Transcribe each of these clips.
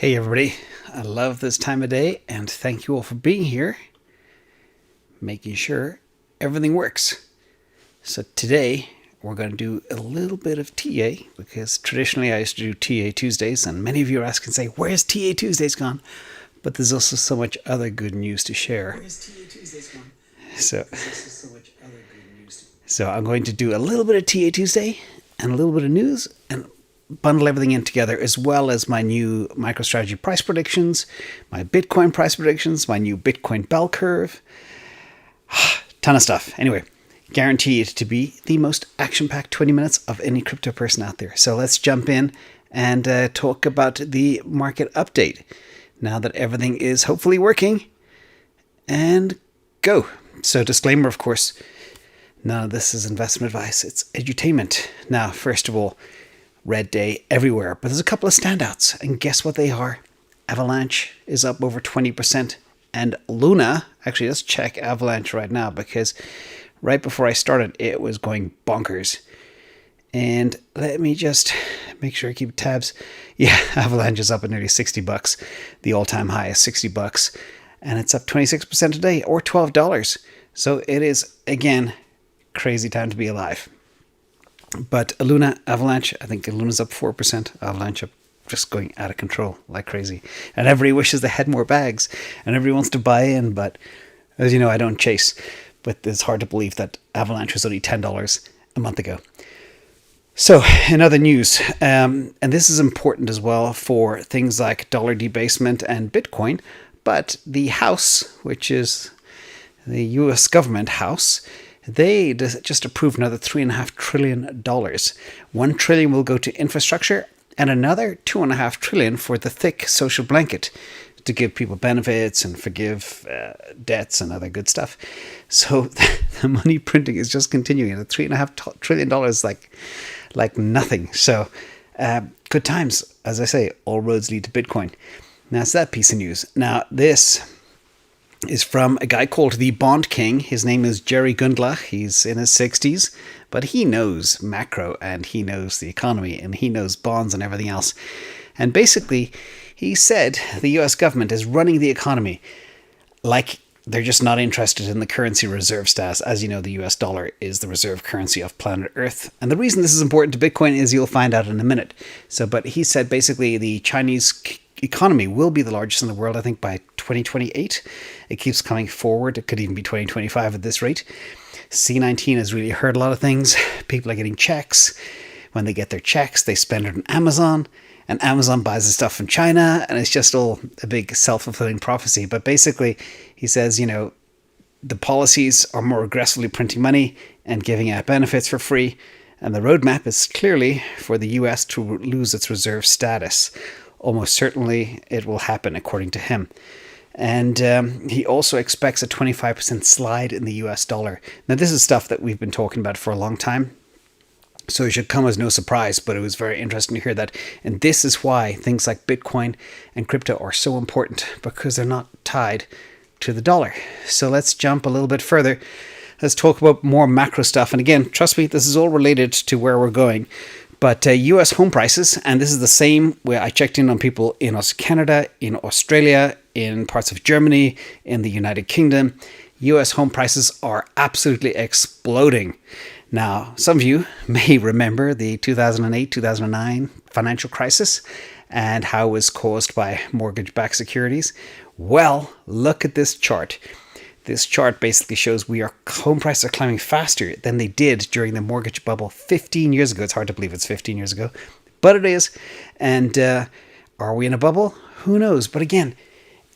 Hey everybody, I love this time of day and thank you all for being here, making sure everything works. So today we're going to do a little bit of TA because traditionally I used to do TA Tuesdays and many of you are asking, say, where's TA Tuesdays gone? But there's also so much other good news to share. Where's TA Tuesdays gone? So I'm going to do a little bit of TA Tuesday and a little bit of news and bundle everything in together, as well as my new MicroStrategy price predictions, my Bitcoin price predictions, my new Bitcoin bell curve. Ton of stuff. Anyway, guaranteed to be the most action-packed 20 minutes of any crypto person out there. So let's jump in and talk about the market update now that everything is hopefully working. And go. So disclaimer, of course, none of this is investment advice. It's edutainment. Now, first of all, red day everywhere, but there's a couple of standouts, and guess what they are? Avalanche is up over 20%, and Luna, actually let's check Avalanche right now, because right before I started it was going bonkers. And let me just make sure I keep tabs. Yeah, Avalanche is up at nearly $60. The all-time high is $60, and it's up 26% today, or $12. So it is, again, crazy time to be alive. But Luna, Avalanche, I think Luna's up 4%. Avalanche up, just going out of control like crazy. And everybody wishes they had more bags. And everybody wants to buy in. But as you know, I don't chase. But it's hard to believe that Avalanche was only $10 a month ago. So in other news, and this is important as well for things like dollar debasement and Bitcoin. But the House, which is the US government House, they just approved another $3.5 trillion. $1 trillion will go to infrastructure, and another $2.5 trillion for the thick social blanket to give people benefits and forgive debts and other good stuff. So the money printing is just continuing at $3.5 trillion, like nothing. So good times, as I say. All roads lead to Bitcoin. Now, it's that piece of news. Now, this is from a guy called the BONDKING. His name is Jerry Gundlach. He's in his 60s, but he knows macro and he knows the economy and he knows bonds and everything else. And basically, he said the US government is running the economy like they're just not interested in the currency reserve status. As you know, the US dollar is the reserve currency of planet Earth. And the reason this is important to Bitcoin is you'll find out in a minute. But he said basically the Chinese economy will be the largest in the world, I think, by 2028. It keeps coming forward. It could even be 2025 at this rate. C19 has really hurt a lot of things. People are getting checks. When they get their checks, they spend it on Amazon, and Amazon buys the stuff from China, and it's just all a big self-fulfilling prophecy. But basically, he says, the policies are more aggressively printing money and giving out benefits for free, and the roadmap is clearly for the US to lose its reserve status. Almost certainly it will happen, according to him. And he also expects a 25% slide in the US dollar. Now, this is stuff that we've been talking about for a long time, so it should come as no surprise, but it was very interesting to hear that. And this is why things like Bitcoin and crypto are so important, because they're not tied to the dollar. So let's jump a little bit further. Let's talk about more macro stuff. And again, trust me, this is all related to where we're going. But US home prices, and this is the same where I checked in on people in Canada, in Australia, in parts of Germany, in the United Kingdom. US home prices are absolutely exploding. Now, some of you may remember the 2008-2009 financial crisis and how it was caused by mortgage-backed securities. Well, look at this chart. This chart basically shows home prices are climbing faster than they did during the mortgage bubble 15 years ago. It's hard to believe it's 15 years ago, but it is. And are we in a bubble? Who knows? But again,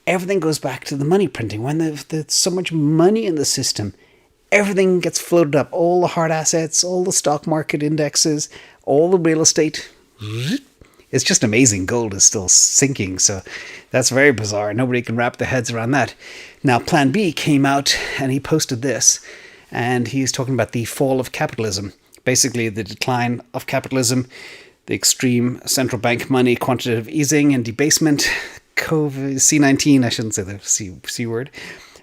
everything goes back to the money printing. When there's so much money in the system, everything gets floated up. All the hard assets, all the stock market indexes, all the real estate. It's just amazing. Gold is still sinking, so that's very bizarre. Nobody can wrap their heads around that. Now, PlanB came out and he posted this, and he's talking about the fall of capitalism. Basically, the decline of capitalism, the extreme central bank money, quantitative easing and debasement, COVID, C19, I shouldn't say the C word,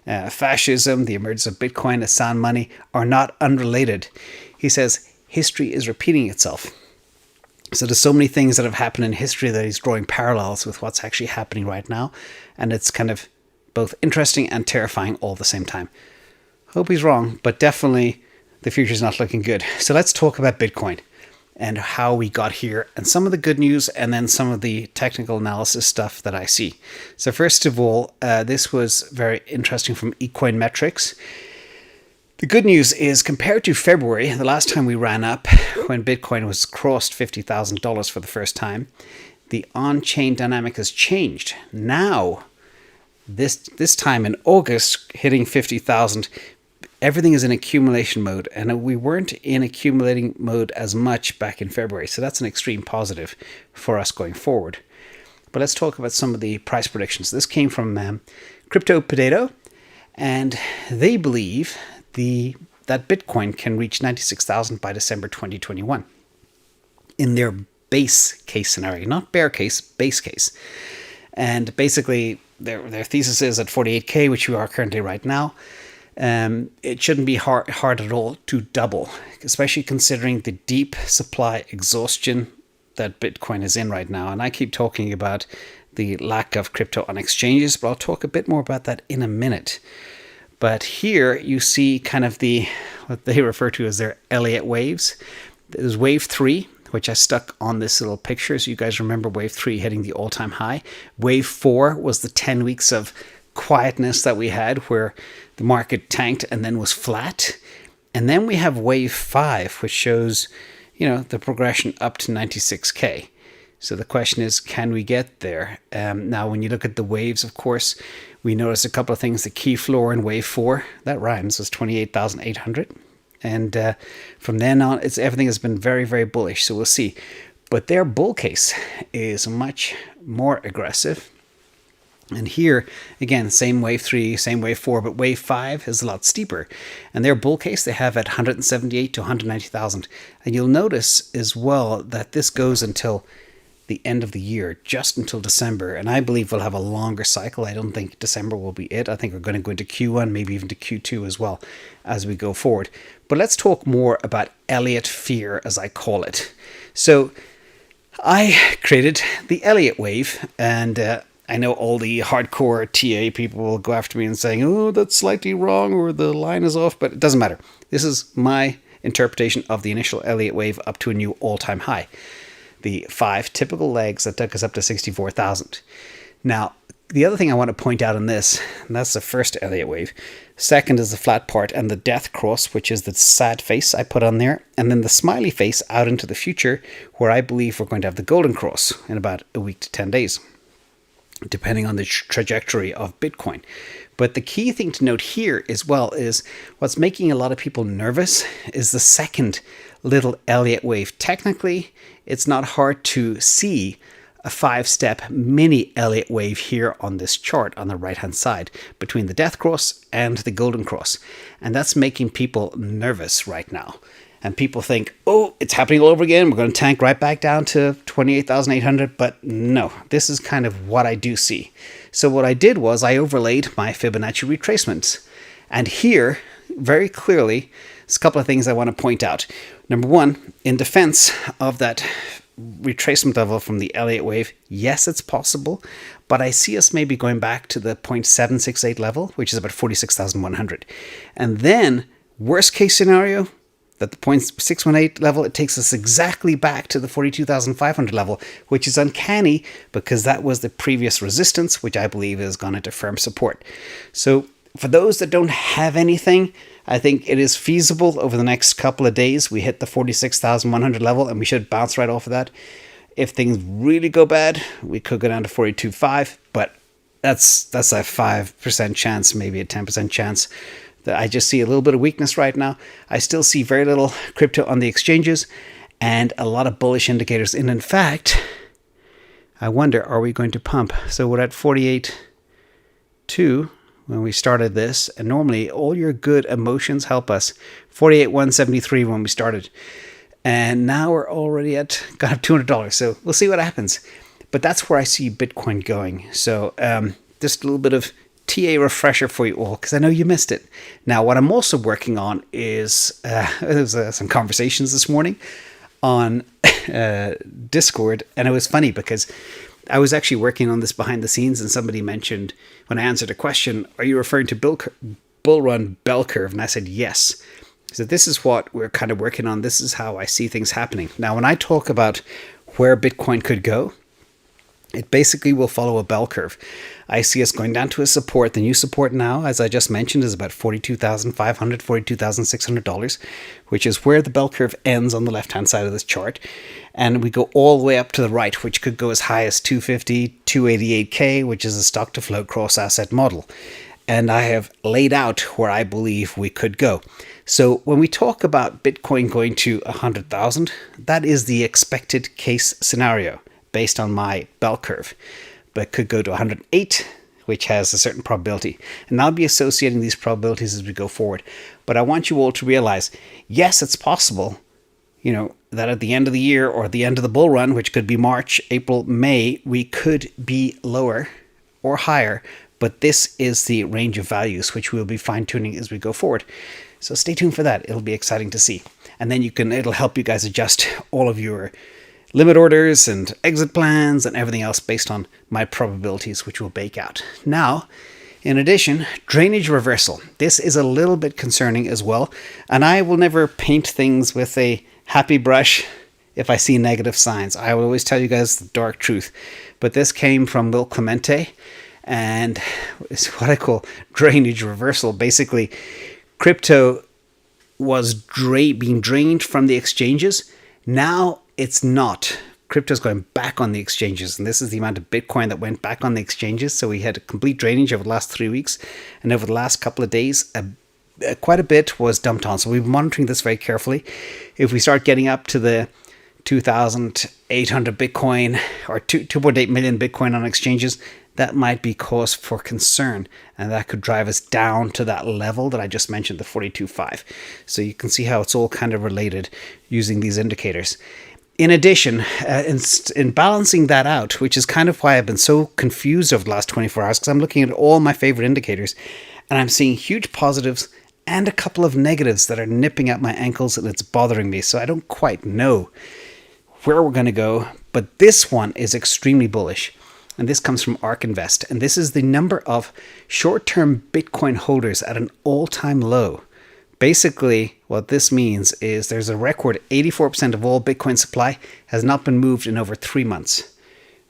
fascism, the emergence of Bitcoin as sound money are not unrelated. He says, history is repeating itself. So there's so many things that have happened in history that he's drawing parallels with what's actually happening right now. And it's kind of both interesting and terrifying all at the same time. Hope he's wrong, but definitely the future's not looking good. So let's talk about Bitcoin and how we got here and some of the good news and then some of the technical analysis stuff that I see. So first of all, this was very interesting from Ecoin Metrics. The good news is compared to February, the last time we ran up when Bitcoin was crossed $50,000 for the first time, the on-chain dynamic has changed. Now, this time in August, hitting 50,000, everything is in accumulation mode, and we weren't in accumulating mode as much back in February. So that's an extreme positive for us going forward. But let's talk about some of the price predictions. This came from Crypto Potato, and they believe that Bitcoin can reach 96,000 by December 2021 in their base case scenario, not bear case, base case. And basically their thesis is at 48K, which we are currently right now. It shouldn't be hard at all to double, especially considering the deep supply exhaustion that Bitcoin is in right now. And I keep talking about the lack of crypto on exchanges, but I'll talk a bit more about that in a minute. But here you see kind of what they refer to as their Elliott waves. There's wave 3, which I stuck on this little picture. So you guys remember wave 3 hitting the all-time high. Wave 4 was the 10 weeks of quietness that we had where the market tanked and then was flat. And then we have wave 5, which shows, the progression up to 96K. So the question is, can we get there? Now, when you look at the waves, of course, we notice a couple of things. The key floor in wave 4, that rhymes, was 28,800. And from then on, everything has been very, very bullish. So we'll see. But their bull case is much more aggressive. And here, again, same wave 3, same wave 4, but wave 5 is a lot steeper. And their bull case, they have at 178 to 190,000. And you'll notice as well that this goes until the end of the year, just until December. And I believe we'll have a longer cycle. I don't think December will be it. I think we're going to go into Q1, maybe even to Q2 as well as we go forward. But let's talk more about Elliot Fear, as I call it. So I created the Elliot wave, and I know all the hardcore TA people will go after me and saying, oh, that's slightly wrong or the line is off, but it doesn't matter. This is my interpretation of the initial Elliott wave up to a new all-time high. The 5 typical legs that took us up to 64,000. Now, the other thing I want to point out in this, and that's the first Elliott wave. Second is the flat part and the death cross, which is the sad face I put on there. And then the smiley face out into the future, where I believe we're going to have the golden cross in about a week to 10 days, depending on the trajectory of Bitcoin. But the key thing to note here as well is what's making a lot of people nervous is the second little Elliott wave. Technically, it's not hard to see a 5-step mini Elliott wave here on this chart on the right-hand side between the death cross and the golden cross. And that's making people nervous right now. And people think, oh, it's happening all over again. We're going to tank right back down to 28,800. But no, this is kind of what I do see. So what I did was I overlaid my Fibonacci retracements. And here, very clearly, there's a couple of things I want to point out. Number one, in defense of that retracement level from the Elliott wave, yes, it's possible. But I see us maybe going back to the 0.768 level, which is about 46,100. And then, worst case scenario, at the 0.618 level, it takes us exactly back to the 42,500 level, which is uncanny because that was the previous resistance, which I believe has gone into firm support. So for those that don't have anything, I think it is feasible over the next couple of days. We hit the 46,100 level and we should bounce right off of that. If things really go bad, we could go down to 42.5, but that's a 5% chance, maybe a 10% chance. I just see a little bit of weakness right now. I still see very little crypto on the exchanges and a lot of bullish indicators. And in fact, I wonder, are we going to pump? So we're at 48.2 when we started this. And normally all your good emotions help us. 48.173 when we started. And now we're already got up $200. So we'll see what happens. But that's where I see Bitcoin going. So just a little bit of TA refresher for you all, because I know you missed it. Now, what I'm also working on is, there was some conversations this morning. on Discord, and it was funny because I was actually working on this behind the scenes, and somebody mentioned when I answered a question, "Are you referring to Bullrun bell curve?" And I said yes. So this is what we're kind of working on. This is how I see things happening. Now, when I talk about where Bitcoin could go, it basically will follow a bell curve. I see us going down to a support. The new support now, as I just mentioned, is about $42,500, $42,600, which is where the bell curve ends on the left-hand side of this chart. And we go all the way up to the right, which could go as high as 250, 288K, which is a stock-to-float cross-asset model. And I have laid out where I believe we could go. So when we talk about Bitcoin going to 100,000, that is the expected case scenario based on my bell curve. But it could go to 108, which has a certain probability. And I'll be associating these probabilities as we go forward. But I want you all to realize, yes, it's possible, that at the end of the year or at the end of the bull run, which could be March, April, May, we could be lower or higher. But this is the range of values, which we'll be fine-tuning as we go forward. So stay tuned for that. It'll be exciting to see. And then it'll help you guys adjust all of your limit orders and exit plans and everything else based on my probabilities, which we'll bake out. Now, in addition, drainage reversal. This is a little bit concerning as well. And I will never paint things with a happy brush if I see negative signs. I will always tell you guys the dark truth. But this came from Will Clemente, and it's what I call drainage reversal. Basically, crypto was being drained from the exchanges. Now it's not. Crypto's going back on the exchanges, and this is the amount of Bitcoin that went back on the exchanges. So we had a complete drainage over the last 3 weeks, and over the last couple of days, quite a bit was dumped on. So we're monitoring this very carefully. If we start getting up to the 2,800 Bitcoin or 2.8 million Bitcoin on exchanges, that might be cause for concern, and that could drive us down to that level that I just mentioned, the 42.5. So you can see how it's all kind of related using these indicators. In addition, in balancing that out, which is kind of why I've been so confused over the last 24 hours, because I'm looking at all my favorite indicators, and I'm seeing huge positives and a couple of negatives that are nipping at my ankles, and it's bothering me. So I don't quite know where we're going to go, but this one is extremely bullish. And this comes from ARK Invest. And this is the number of short-term Bitcoin holders at an all-time low. Basically, what this means is there's a record 84% of all Bitcoin supply has not been moved in over 3 months,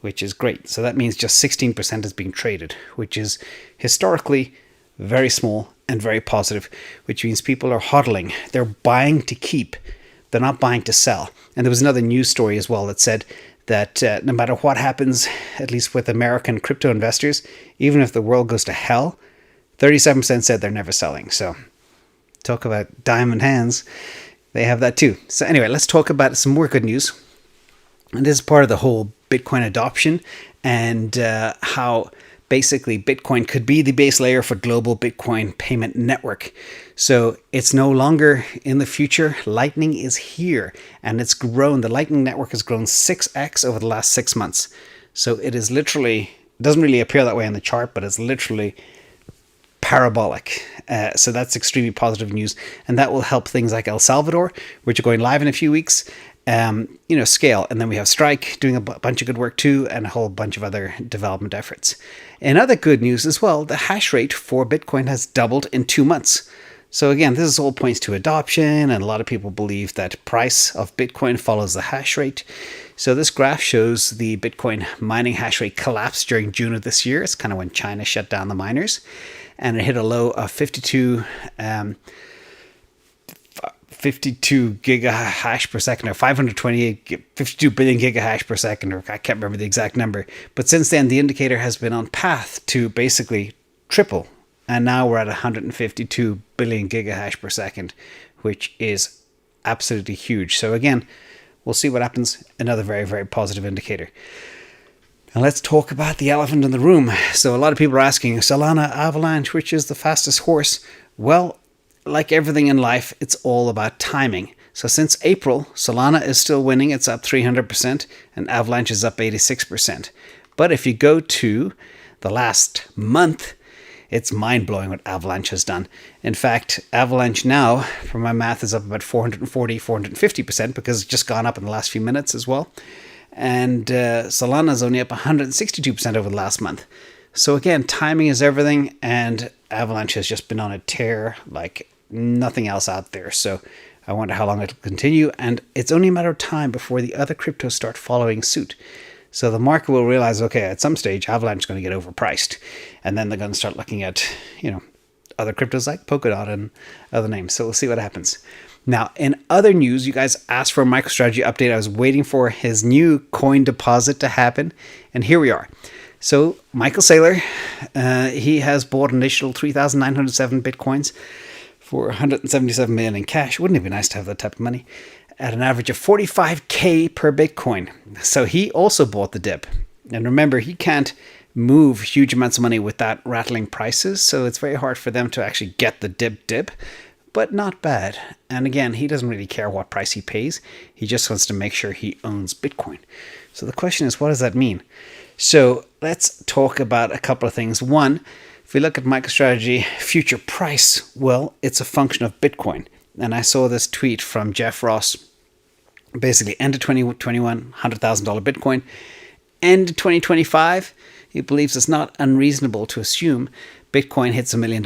which is great. So that means just 16% is being traded, which is historically very small and very positive, which means people are hodling. They're buying to keep. They're not buying to sell. And there was another news story as well that said that no matter what happens, at least with American crypto investors, even if the world goes to hell, 37% said they're never selling. So talk about diamond hands. They have that too. So anyway, let's talk about some more good news. And this is part of the whole Bitcoin adoption and how basically Bitcoin could be the base layer for global Bitcoin payment network. So it's no longer in the future. Lightning is here, and it's grown. The Lightning network has grown 6x over the last 6 months. So it is literally, it doesn't really appear that way on the chart, but it's literally parabolic. So that's extremely positive news, and that will help things like El Salvador, which are going live in a few weeks, scale. And then we have Strike doing a bunch of good work too, and a whole bunch of other development efforts. And other good news as well, the hash rate for Bitcoin has doubled in 2 months. So again, this is all points to adoption, and a lot of people believe that price of Bitcoin follows the hash rate. So this graph shows the Bitcoin mining hash rate collapse during June of this year. It's kind of when China shut down the miners, and it hit a low of 52 gigahash per second, or 52 billion gigahash per second, or I can't remember the exact number. But since then, the indicator has been on path to basically triple. And now we're at 152 billion gigahash per second, which is absolutely huge. So again, we'll see what happens. Another very, very positive indicator. And let's talk about the elephant in the room. So a lot of people are asking, Solana, Avalanche, which is the fastest horse? Well, like everything in life, it's all about timing. So since April, Solana is still winning. It's up 300%, and Avalanche is up 86%. But if you go to the last month, It's mind-blowing what Avalanche has done. In fact, Avalanche now, from my math, is up about 440, 450% because it's just gone up in the last few minutes as well. And Solana is only up 162% over the last month. So again, timing is everything, and Avalanche has just been on a tear like nothing else out there. So I wonder how long it'll continue, and it's only a matter of time before the other cryptos start following suit. So the market will realize, okay, at some stage, Avalanche is going to get overpriced. And then they're going to start looking at, other cryptos like Polkadot and other names. So we'll see what happens. Now, in other news, you guys asked for a MicroStrategy update. I was waiting for his new coin deposit to happen. And here we are. So Michael Saylor, he has bought an additional 3,907 Bitcoins for 177 million in cash. Wouldn't it be nice to have that type of money? At an average of 45K per Bitcoin. So he also bought the dip. And remember, he can't move huge amounts of money without rattling prices. So it's very hard for them to actually get the dip, but not bad. And again, he doesn't really care what price he pays. He just wants to make sure he owns Bitcoin. So the question is, what does that mean? So let's talk about a couple of things. One, if we look at MicroStrategy future price, well, it's a function of Bitcoin. And I saw this tweet from Jeff Ross, basically end of 2021, $100,000 Bitcoin. End of 2025, he believes it's not unreasonable to assume Bitcoin hits $1 million.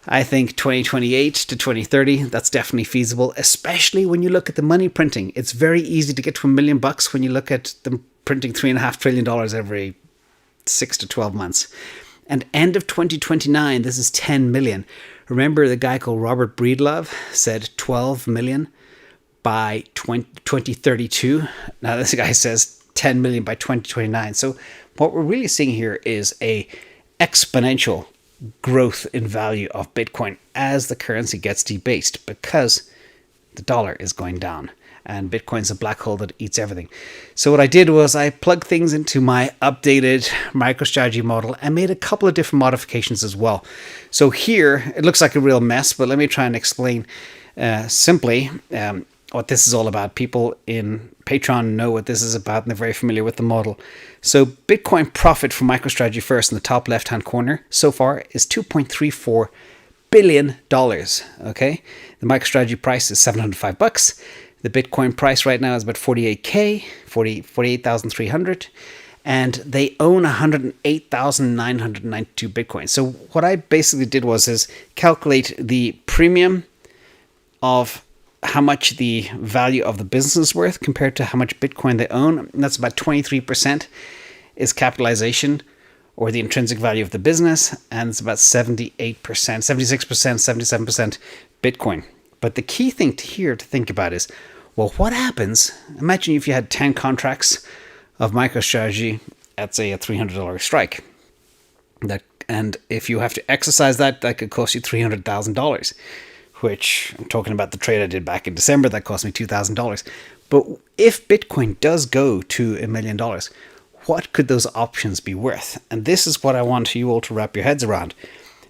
I think 2028 to 2030, that's definitely feasible, especially when you look at the money printing. It's very easy to get to $1 million when you look at them printing $3.5 trillion every 6 to 12 months. And end of 2029, this is 10 million. Remember the guy called Robert Breedlove said 12 million by 2032. Now this guy says 10 million by 2029. So what we're really seeing here is a exponential growth in value of Bitcoin as the currency gets debased because the dollar is going down and Bitcoin's a black hole that eats everything. So what I did was I plugged things into my updated MicroStrategy model and made a couple of different modifications as well. So here, it looks like a real mess, but let me try and explain simply what this is all about. People in Patreon know what this is about and they're very familiar with the model. So Bitcoin profit from MicroStrategy First in the top left-hand corner so far is $2.34 billion. Okay, the MicroStrategy price is $705. The Bitcoin price right now is about 48K, 48,300, and they own 108,992 Bitcoin. So what I basically did was calculate the premium of how much the value of the business is worth compared to how much Bitcoin they own. And that's about 23% is capitalization or the intrinsic value of the business, and it's about 78%, 76%, 77% Bitcoin. But the key thing here to think about is, well, what happens? Imagine if you had 10 contracts of MicroStrategy at, say, a $300 strike. And if you have to exercise that, that could cost you $300,000, which I'm talking about the trade I did back in December. That cost me $2,000. But if Bitcoin does go to $1 million, what could those options be worth? And this is what I want you all to wrap your heads around.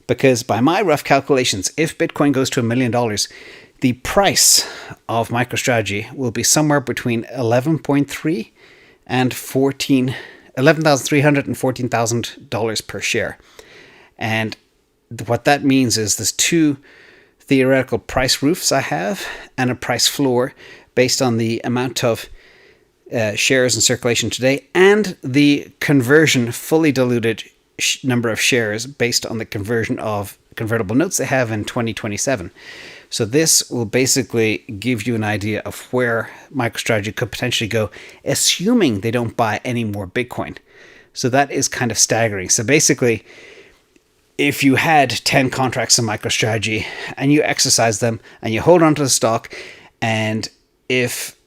Because by my rough calculations, if Bitcoin goes to $1 million, the price of MicroStrategy will be somewhere between $11.3 and $11,300 and $14,000 per share. And what that means is there's two theoretical price roofs I have and a price floor based on the amount of shares in circulation today and the conversion, fully diluted number of shares based on the conversion of convertible notes they have in 2027. So this will basically give you an idea of where MicroStrategy could potentially go, assuming they don't buy any more Bitcoin. So that is kind of staggering. So basically, if you had 10 contracts in MicroStrategy and you exercise them and you hold on to the stock, and if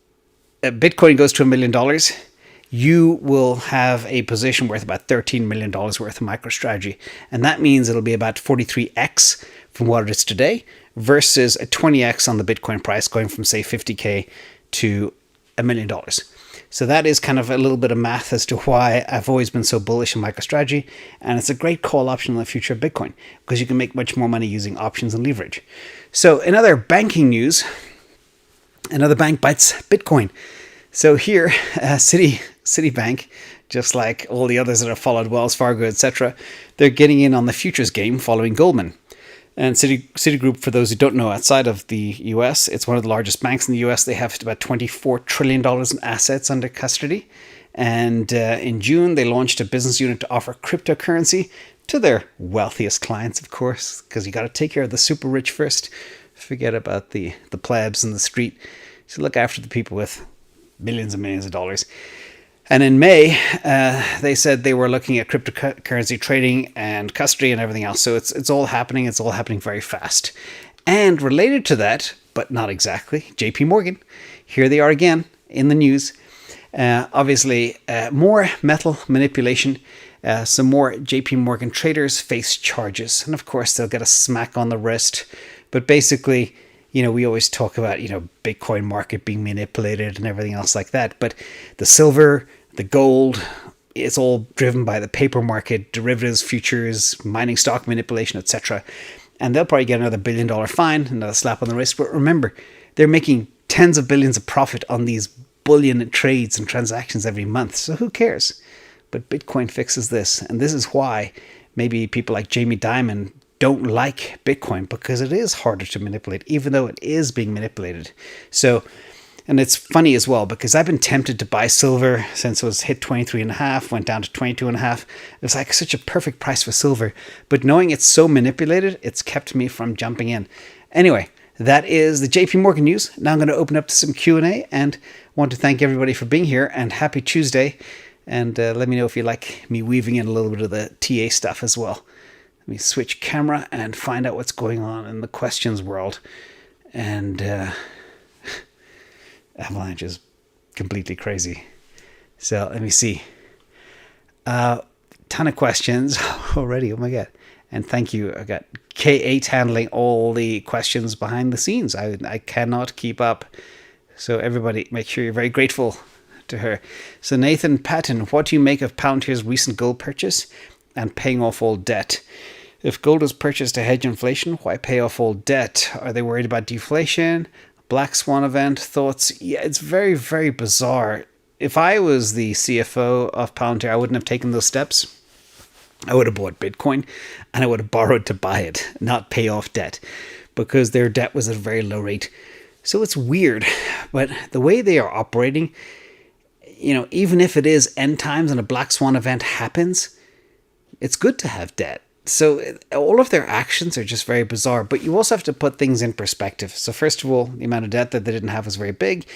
Bitcoin goes to $1 million, you will have a position worth about $13 million worth of MicroStrategy. And that means it'll be about 43x from what it is today versus a 20x on the Bitcoin price going from, say, 50K to $1 million. So that is kind of a little bit of math as to why I've always been so bullish on MicroStrategy. And it's a great call option in the future of Bitcoin because you can make much more money using options and leverage. So in other banking news, another bank bites Bitcoin. So here, Citi Citibank, just like all the others that have followed Wells Fargo, etc., they're getting in on the futures game following Goldman. And Citigroup, for those who don't know, outside of the US, it's one of the largest banks in the US. They have about $24 trillion in assets under custody. And in June, they launched a business unit to offer cryptocurrency to their wealthiest clients, of course, because you got to take care of the super rich first. Forget about the plebs in the street. So look after the people with millions and millions of dollars. And in May, they said they were looking at cryptocurrency trading and custody and everything else. So it's all happening. It's all happening very fast. And related to that, but not exactly, JP Morgan. Here they are again in the news. Obviously, more metal manipulation. Some more JP Morgan traders face charges. And of course, they'll get a smack on the wrist. But basically, we always talk about, Bitcoin market being manipulated and everything else like that. But the silver, the gold, it's all driven by the paper market, derivatives, futures, mining stock manipulation, etc. And they'll probably get another $1 billion fine, another slap on the wrist. But remember, they're making tens of billions of profit on these bullion trades and transactions every month. So who cares? But Bitcoin fixes this. And this is why maybe people like Jamie Dimon don't like Bitcoin, because it is harder to manipulate, even though it is being manipulated. So, and it's funny as well, because I've been tempted to buy silver since it was hit 23.5, went down to 22.5. It was like such a perfect price for silver. But knowing it's so manipulated, it's kept me from jumping in. Anyway, that is the JP Morgan news. Now I'm going to open up to some Q&A and want to thank everybody for being here, and happy Tuesday. And let me know if you like me weaving in a little bit of the TA stuff as well. Let me switch camera and find out what's going on in the questions world. And Avalanche is completely crazy. So let me see. Ton of questions already. Oh my God. And thank you. I got K8 handling all the questions behind the scenes. I cannot keep up. So everybody, make sure you're very grateful to her. So Nathan Patton, what do you make of Palantir's recent gold purchase and paying off all debt? If gold is purchased to hedge inflation, why pay off all debt? Are they worried about deflation? Black swan event? Thoughts? Yeah, it's very, very bizarre. If I was the CFO of Palantir, I wouldn't have taken those steps. I would have bought Bitcoin and I would have borrowed to buy it, not pay off debt, because their debt was at a very low rate. So it's weird, but the way they are operating, even if it is end times and a black swan event happens, it's good to have debt. So all of their actions are just very bizarre, but you also have to put things in perspective. So first of all, the amount of debt that they didn't have was very big,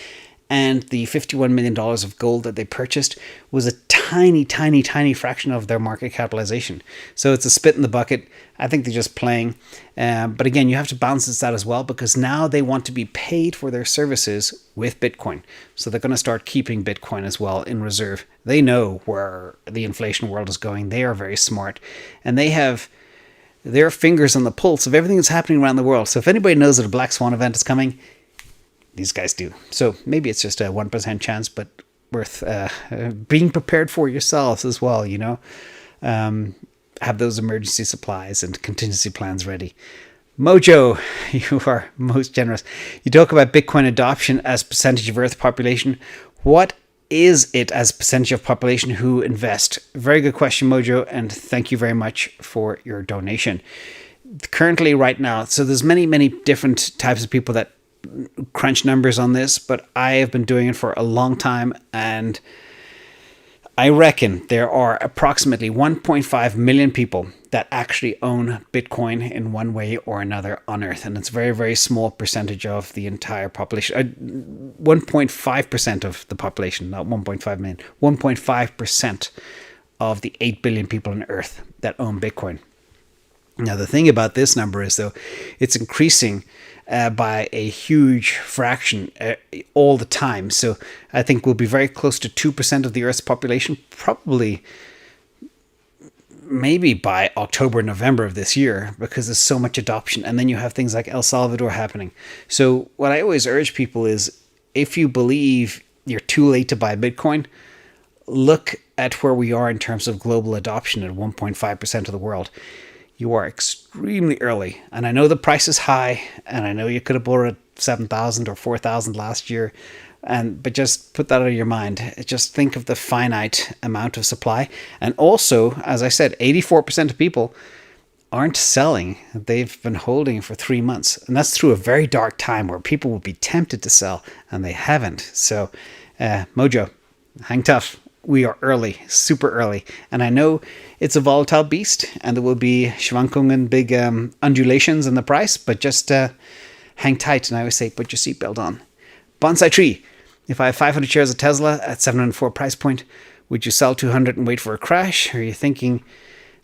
and the $51 million of gold that they purchased was a tiny, tiny, tiny fraction of their market capitalization. So it's a spit in the bucket. I think they're just playing. But again, you have to balance this out as well, because now they want to be paid for their services with Bitcoin. So they're going to start keeping Bitcoin as well in reserve. They know where the inflation world is going. They are very smart. And they have their fingers on the pulse of everything that's happening around the world. So if anybody knows that a black swan event is coming, these guys do. So maybe it's just a 1% chance, but worth being prepared for yourselves as well, have those emergency supplies and contingency plans ready. Mojo, you are most generous. You talk about Bitcoin adoption as percentage of Earth population. What is it as percentage of population who invest? Very good question, Mojo, and thank you very much for your donation. Currently, right now, so there's many, many different types of people that crunch numbers on this, but I have been doing it for a long time, and I reckon there are approximately 1.5 million people that actually own Bitcoin in one way or another on Earth, and it's a very, very small percentage of the entire population. 1.5% of the population, not 1.5 million. 1.5% of the 8 billion people on Earth that own Bitcoin. Now, the thing about this number is, though, it's increasing by a huge fraction all the time. So I think we'll be very close to 2% of the Earth's population, probably maybe by October, November of this year, because there's so much adoption. And then you have things like El Salvador happening. So what I always urge people is, if you believe you're too late to buy Bitcoin, look at where we are in terms of global adoption at 1.5% of the world. You are extremely early. And I know the price is high, and I know you could have bought it at 7,000 or 4,000 last year, But just put that out of your mind. Just think of the finite amount of supply. And also, as I said, 84% of people aren't selling. They've been holding for 3 months. And that's through a very dark time where people will be tempted to sell and they haven't. So, Mojo, hang tough. We are early, super early. And I know it's a volatile beast and there will be Schwankungen and big undulations in the price, but just hang tight. And I always say, put your seatbelt on. Bonsai Tree. If I have 500 shares of Tesla at 704 price point, would you sell 200 and wait for a crash? Or are you thinking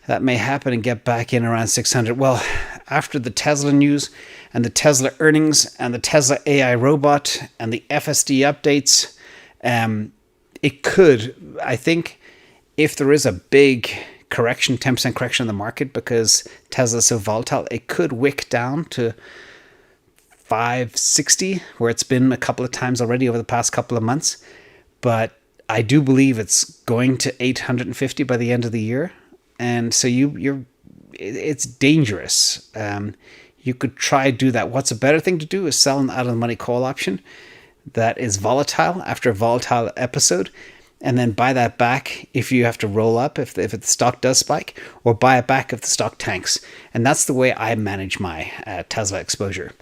that may happen and get back in around 600? Well, after the Tesla news and the Tesla earnings and the Tesla AI robot and the FSD updates, it could, I think, if there is a big correction, 10% correction in the market because Tesla is so volatile, it could wick down to 560, where it's been a couple of times already over the past couple of months. But I do believe it's going to 850 by the end of the year. And so it's dangerous. You could try to do that. What's a better thing to do is sell an out of the money call option that is volatile after a volatile episode, and then buy that back if you have to roll up, if the stock does spike, or buy it back if the stock tanks. And that's the way I manage my Tesla exposure.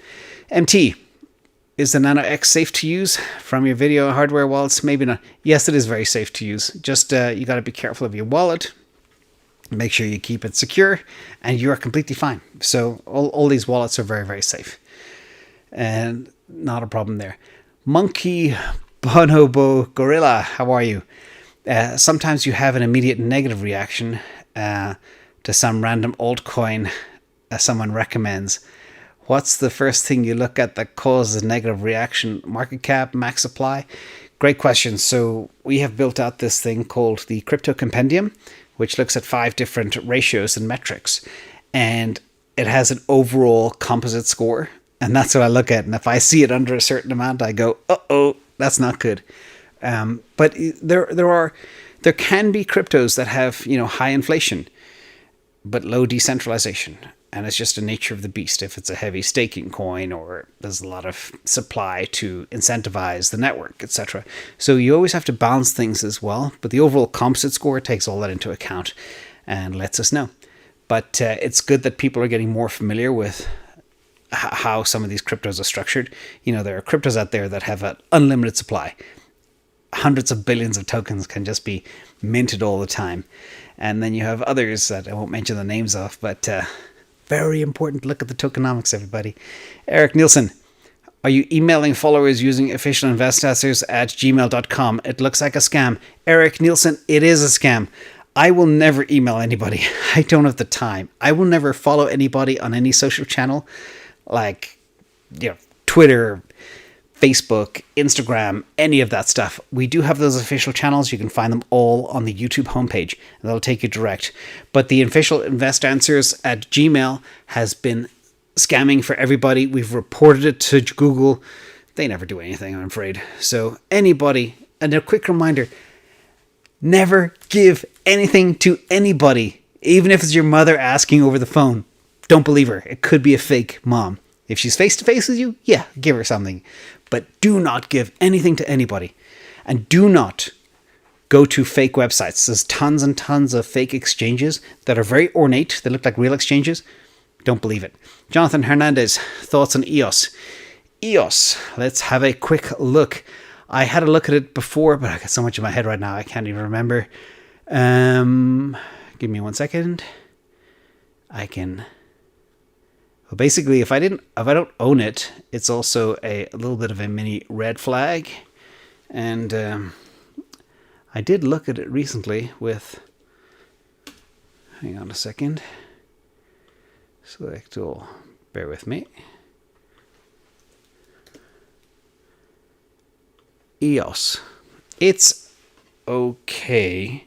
MT, is the Nano X safe to use from your video hardware wallets? Maybe not. Yes, it is very safe to use. Just you got to be careful of your wallet. Make sure you keep it secure, and you are completely fine. So all these wallets are very, very safe. And not a problem there. Monkey Bonobo Gorilla, how are you? Sometimes you have an immediate negative reaction to some random altcoin someone recommends. What's the first thing you look at that causes a negative reaction? Market cap, max supply? Great question. So we have built out this thing called the Crypto Compendium, which looks at 5 different ratios and metrics. And it has an overall composite score. And that's what I look at. And if I see it under a certain amount, I go, uh-oh, that's not good. But there can be cryptos that have, high inflation, but low decentralization. And it's just the nature of the beast. If it's a heavy staking coin or there's a lot of supply to incentivize the network, etc. So you always have to balance things as well. But the overall composite score takes all that into account and lets us know. But it's good that people are getting more familiar with how some of these cryptos are structured. There are cryptos out there that have an unlimited supply. Hundreds of billions of tokens can just be minted all the time. And then you have others that I won't mention the names of, but very important to look at the tokenomics, everybody. Eric Nielsen, are you emailing followers using officialinvestors@gmail.com? It looks like a scam. Eric Nielsen, it is a scam. I will never email anybody. I don't have the time. I will never follow anybody on any social channel like Twitter, Facebook, Instagram, any of that stuff. We do have those official channels. You can find them all on the YouTube homepage, and that'll take you direct. But the official investanswers@gmail has been scamming for everybody. We've reported it to Google. They never do anything, I'm afraid. So anybody, and a quick reminder, never give anything to anybody, even if it's your mother asking over the phone. Don't believe her. It could be a fake mom. If she's face-to-face with you, yeah, give her something. But do not give anything to anybody. And do not go to fake websites. There's tons and tons of fake exchanges that are very ornate. They look like real exchanges. Don't believe it. Jonathan Hernandez, thoughts on EOS? EOS, let's have a quick look. I had a look at it before, but I got so much in my head right now, I can't even remember. Give me 1 second. Well, basically, if I don't own it, it's also a little bit of a mini red flag. And I did look at it recently with, hang on a second, select all, bear with me. EOS. It's okay.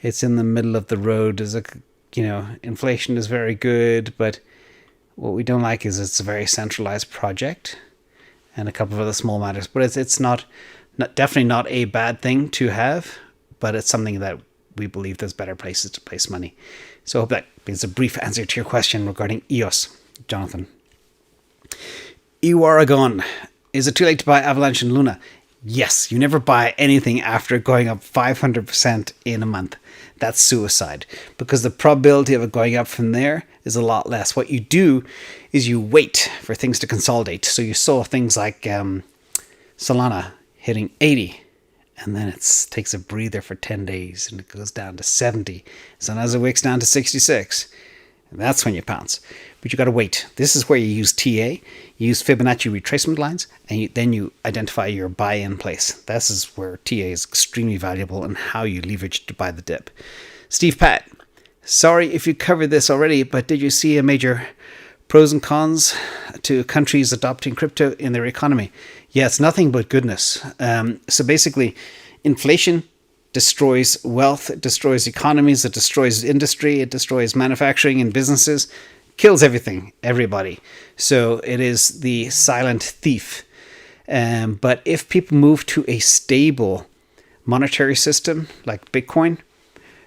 It's in the middle of the road. There's inflation is very good, but what we don't like is it's a very centralized project and a couple of other small matters. But it's not definitely not a bad thing to have, but it's something that we believe there's better places to place money. So I hope that is a brief answer to your question regarding EOS, Jonathan. Euragon. Is it too late to buy Avalanche and Luna? Yes, you never buy anything after going up 500% in a month. That's suicide, because the probability of it going up from there is a lot less. What you do is you wait for things to consolidate. So you saw things like Solana hitting 80, and then it takes a breather for 10 days, and it goes down to 70. Sometimes it wicks down to 66. And that's when you pounce. But you got to wait. This is where you use TA, you use Fibonacci retracement lines, and then you identify your buy-in place. This is where TA is extremely valuable and how you leverage to buy the dip. Steve Pat, sorry if you covered this already, but did you see a major pros and cons to countries adopting crypto in their economy? Yeah, it's nothing but goodness. So basically, inflation destroys wealth, it destroys economies, it destroys industry, it destroys manufacturing and businesses, kills everything, everybody. So it is the silent thief. But if people move to a stable monetary system like Bitcoin,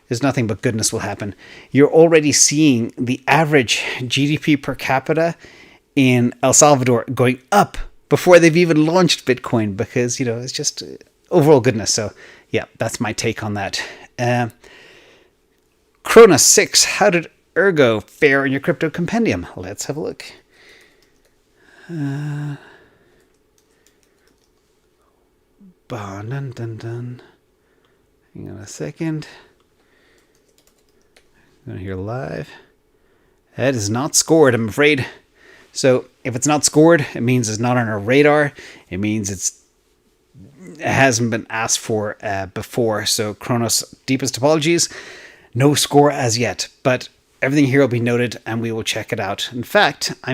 there's nothing but goodness will happen. You're already seeing the average GDP per capita in El Salvador going up before they've even launched Bitcoin, because, it's just overall goodness. So yeah, that's my take on that. Cronus 6, how did Ergo fare in your crypto compendium? Let's have a look. Dun, dun, dun. Hang on a second. I'm going to hear live. That is not scored, I'm afraid. So if it's not scored, it means it's not on our radar. It means it hasn't been asked for before. So Kronos, deepest apologies. No score as yet, but everything here will be noted and we will check it out. In fact, I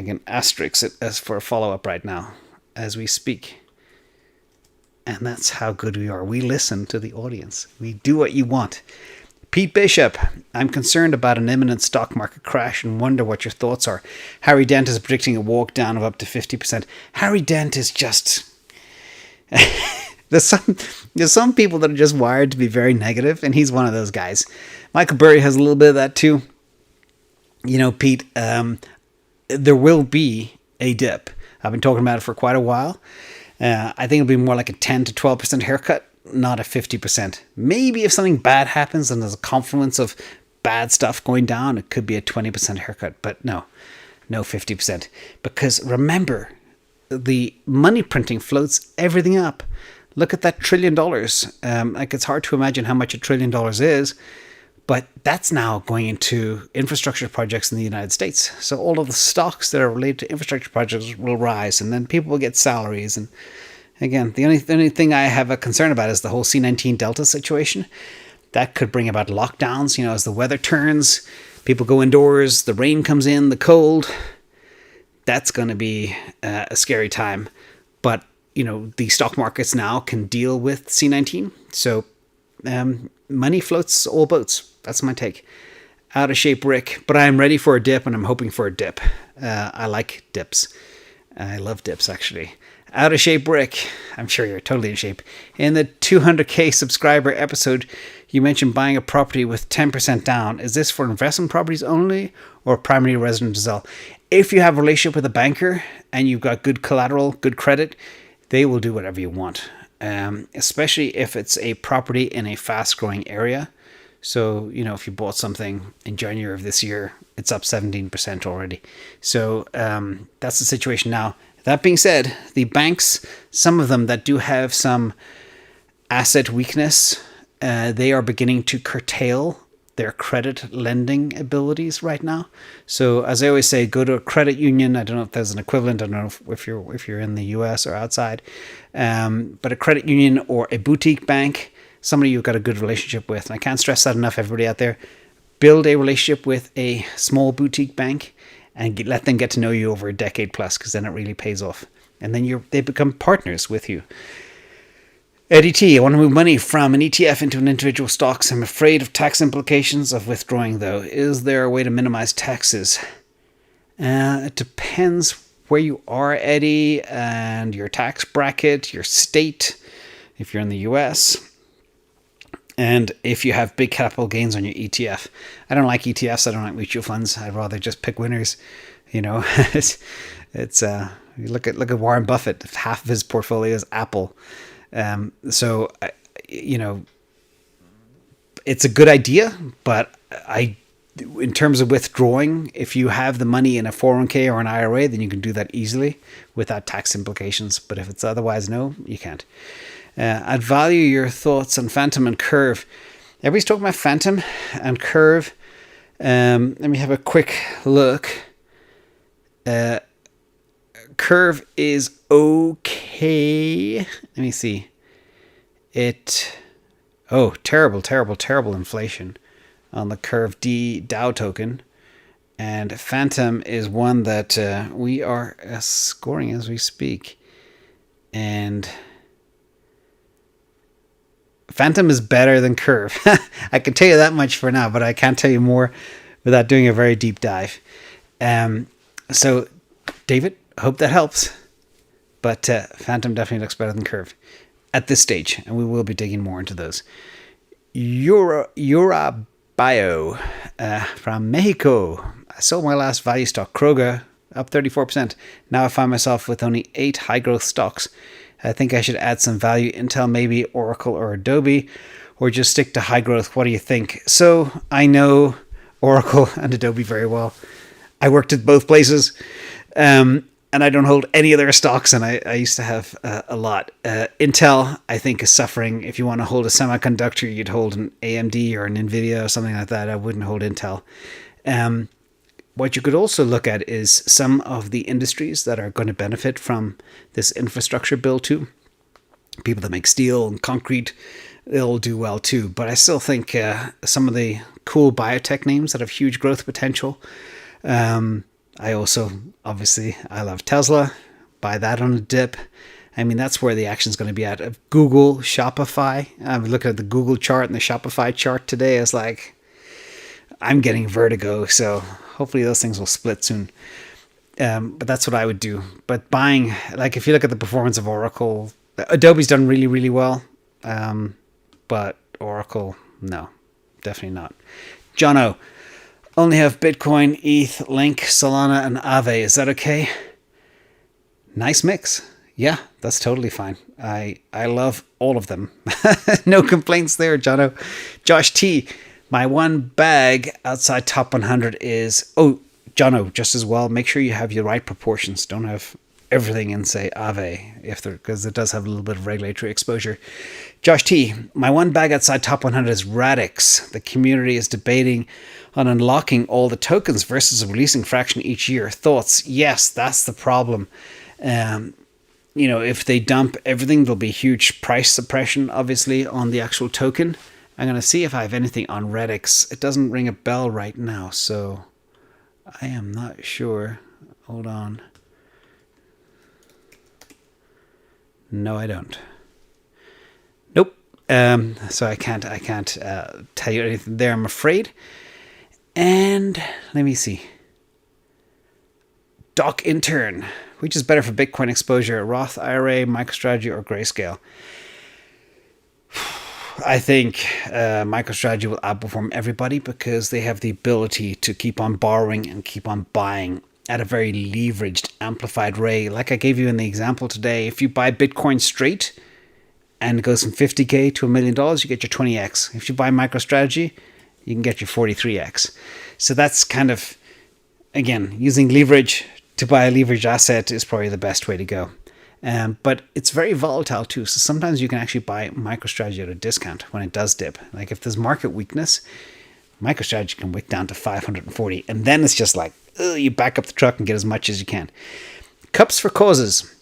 can asterisk it as for a follow-up right now as we speak. And that's how good we are. We listen to the audience. We do what you want. Pete Bishop, I'm concerned about an imminent stock market crash and wonder what your thoughts are. Harry Dent is predicting a walk down of up to 50%. Harry Dent is just... there's some people that are just wired to be very negative, and he's one of those guys. Michael Burry has a little bit of that too. Pete, there will be a dip. I've been talking about it for quite a while. I think it'll be more like a 10 to 12% haircut, not a 50%. Maybe if something bad happens and there's a confluence of bad stuff going down, it could be a 20% haircut. But no 50%. Because remember, the money printing floats everything up. Look at that $1 trillion. It's hard to imagine how much $1 trillion is, but that's now going into infrastructure projects in the United States. So all of the stocks that are related to infrastructure projects will rise, and then people will get salaries. And again, the only thing I have a concern about is the whole C-19 Delta situation. That could bring about lockdowns, as the weather turns, people go indoors, the rain comes in, the cold. That's going to be a scary time. But, the stock markets now can deal with C-19. So money floats all boats. That's my take. Out of shape, Rick. But I'm ready for a dip, and I'm hoping for a dip. I like dips. I love dips, actually. Out of shape, Rick. I'm sure you're totally in shape. In the 200K subscriber episode, you mentioned buying a property with 10% down. Is this for investment properties only or primary residence as well? If you have a relationship with a banker and you've got good collateral, good credit, they will do whatever you want, especially if it's a property in a fast-growing area. So, if you bought something in January of this year, it's up 17% already. So that's the situation now. That being said, the banks, some of them that do have some asset weakness, they are beginning to curtail their credit lending abilities right now. So as I always say, go to a credit union. I don't know if there's an equivalent. I don't know if you're in the US or outside, but a credit union or a boutique bank, somebody you've got a good relationship with. And I can't stress that enough, everybody out there. Build a relationship with a small boutique bank and let them get to know you over a decade plus, because then it really pays off. And then they become partners with you. Eddie T, I want to move money from an ETF into an individual stocks. I'm afraid of tax implications of withdrawing, though. Is there a way to minimize taxes? It depends where you are, Eddie, and your tax bracket, your state, if you're in the US. And if you have big capital gains on your ETF, I don't like ETFs. I don't like mutual funds. I'd rather just pick winners. You know, it's you look at Warren Buffett. Half of his portfolio is Apple. So you know, it's a good idea, but in terms of withdrawing, if you have the money in a 401k or an IRA, then you can do that easily without tax implications. But if it's otherwise, no, you can't. I'd value your thoughts on Phantom and Curve. Everybody's talking about Phantom and Curve. Let me have a quick look. Curve is okay. Let me see. Terrible inflation on the Curve DAO token. And Phantom is one that we are scoring as we speak. And Phantom is better than Curve. I can tell you that much for now, but I can't tell you more without doing a very deep dive. So, David, hope that helps. But Phantom definitely looks better than Curve at this stage, and we will be digging more into those. Yura Bio from Mexico. I sold my last value stock, Kroger, up 34%. Now I find myself with only 8 high growth stocks. I think I should add some value, Intel, maybe Oracle or Adobe, or just stick to high growth. What do you think? So I know Oracle and Adobe very well. I worked at both places, and I don't hold any of their stocks, and I used to have a lot. Intel, I think, is suffering. If you want to hold a semiconductor, you'd hold an AMD or an NVIDIA or something like that. I wouldn't hold Intel. What you could also look at is some of the industries that are going to benefit from this infrastructure bill too. People that make steel and concrete, they'll do well too. But I still think some of the cool biotech names that have huge growth potential. I also, obviously, I love Tesla. Buy that on a dip. I mean, that's where the action's going to be at. Google, Shopify. I'm looking at the Google chart and the Shopify chart today. It's like, I'm getting vertigo. So hopefully those things will split soon. But that's what I would do. But buying, like if you look at the performance of Oracle, Adobe's done really, really well. But Oracle, no, definitely not. Jono, only have Bitcoin, ETH, Link, Solana, and Aave. Is that okay? Nice mix. Yeah, that's totally fine. I love all of them. No complaints there, Jono. Josh T, my one bag outside top 100 is... Oh, Jono, just as well, make sure you have your right proportions. Don't have everything in, say, Aave, because it does have a little bit of regulatory exposure. Josh T, my one bag outside top 100 is Radix. The community is debating on unlocking all the tokens versus releasing fraction each year. Thoughts? Yes, that's the problem. If they dump everything, there'll be huge price suppression, obviously, on the actual token. I'm going to see if I have anything on Radix. It doesn't ring a bell right now, so I am not sure. Hold on. No, I don't. Nope. So I can't tell you anything there, I'm afraid. And let me see. Doc Intern, which is better for Bitcoin exposure, Roth IRA, MicroStrategy, or Grayscale? I think MicroStrategy will outperform everybody because they have the ability to keep on borrowing and keep on buying at a very leveraged, amplified rate. Like I gave you in the example today, if you buy Bitcoin straight and it goes from $50K to $1 million, you get your 20x. If you buy MicroStrategy, you can get your 43x. So that's kind of, again, using leverage to buy a leveraged asset is probably the best way to go. But it's very volatile too. So sometimes you can actually buy MicroStrategy at a discount when it does dip. Like if there's market weakness, MicroStrategy can wick down to 540. And then it's just like, you back up the truck and get as much as you can. Cups for causes.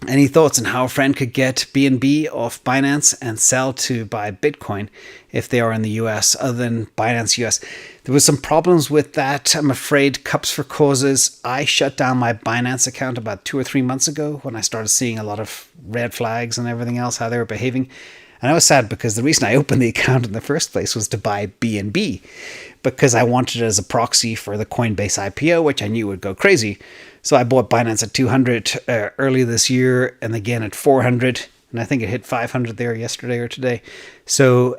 Any thoughts on how a friend could get BNB off Binance and sell to buy Bitcoin if they are in the US, other than Binance US? There was some problems with that, I'm afraid. Cups for causes. I shut down my Binance account about 2 or 3 months ago when I started seeing a lot of red flags and everything else, how they were behaving. And I was sad because the reason I opened the account in the first place was to buy BNB, because I wanted it as a proxy for the Coinbase IPO, which I knew would go crazy. So I bought Binance at 200 early this year, and again at 400. and I think it hit 500 there yesterday or today. So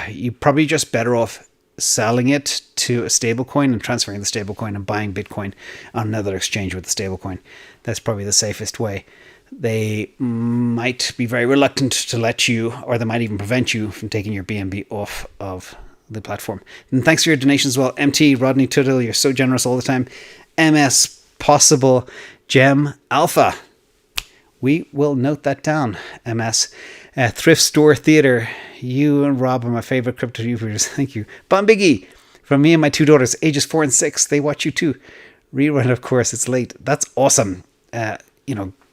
you're probably just better off selling it to a stablecoin and transferring the stablecoin and buying Bitcoin on another exchange with the stablecoin. That's probably the safest way. They might be very reluctant to let you, or they might even prevent you from taking your BNB off of the platform. And thanks for your donations as well. MT, Rodney Tuttle, you're so generous all the time. MS, Possible, Gem, Alpha. We will note that down, MS. Thrift Store Theater, you and Rob are my favorite crypto YouTubers. Thank you. BONDKING, from me and my 2 daughters, ages 4 and 6. They watch you too. Rerun, of course, it's late. That's awesome.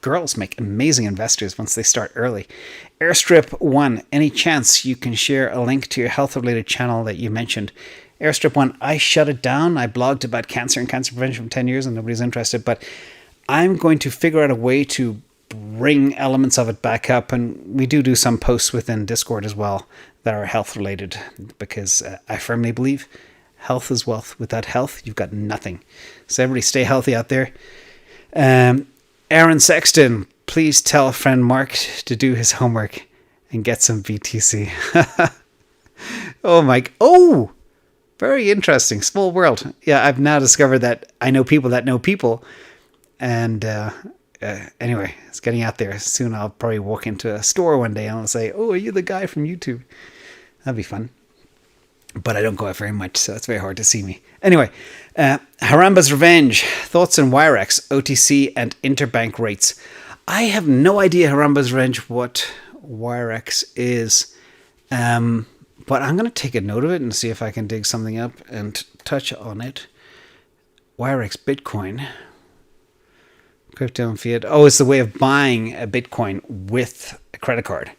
Girls make amazing investors once they start early. Airstrip 1, any chance you can share a link to your health-related channel that you mentioned? Airstrip 1, I shut it down. I blogged about cancer and cancer prevention for 10 years and nobody's interested, but I'm going to figure out a way to bring elements of it back up, and we do some posts within Discord as well that are health-related, because I firmly believe health is wealth. Without health, you've got nothing. So everybody stay healthy out there. Aaron Sexton, please tell friend Mark to do his homework and get some BTC. Oh, very interesting. Small world. Yeah, I've now discovered that I know people that know people. And anyway, it's getting out there. Soon I'll probably walk into a store one day and I'll say, oh, are you the guy from YouTube? That'd be fun. But I don't go out very much, so it's very hard to see me. Anyway, Haramba's Revenge. Thoughts on Wirex, OTC, and interbank rates. I have no idea, Haramba's Revenge, what Wirex is. But I'm going to take a note of it and see if I can dig something up and touch on it. Wirex Bitcoin. Crypto and fiat. Oh, it's the way of buying a Bitcoin with a credit card.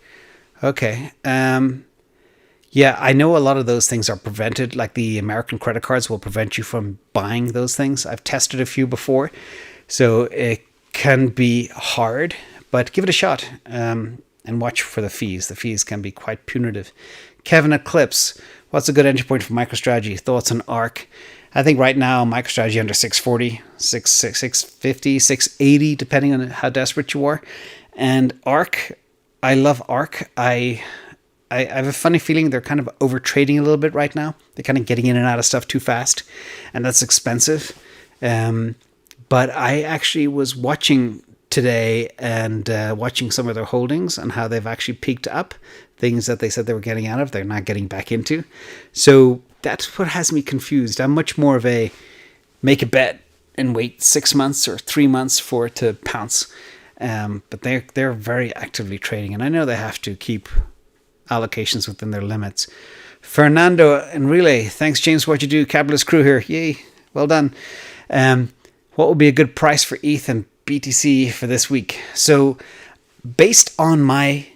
Okay. Yeah, I know a lot of those things are prevented, like the American credit cards will prevent you from buying those things. I've tested a few before, so it can be hard, but give it a shot and watch for the fees. The fees can be quite punitive. Kevin Eclipse, what's a good entry point for MicroStrategy? Thoughts on ARK? I think right now MicroStrategy under 640, 650, 680, depending on how desperate you are. And ARK, I love ARK. I have a funny feeling they're kind of over trading a little bit right now. They're kind of getting in and out of stuff too fast, and that's expensive. But I actually was watching today and watching some of their holdings and how they've actually peaked up. Things that they said they were getting out of, they're not getting back into. So that's what has me confused. I'm much more of a make a bet and wait 6 months or 3 months for it to pounce. But they're very actively trading, and I know they have to keep allocations within their limits. Fernando and Relay, thanks James for what you do. Capitalist crew here, yay, well done. What would be a good price for ETH and BTC for this week? So based on my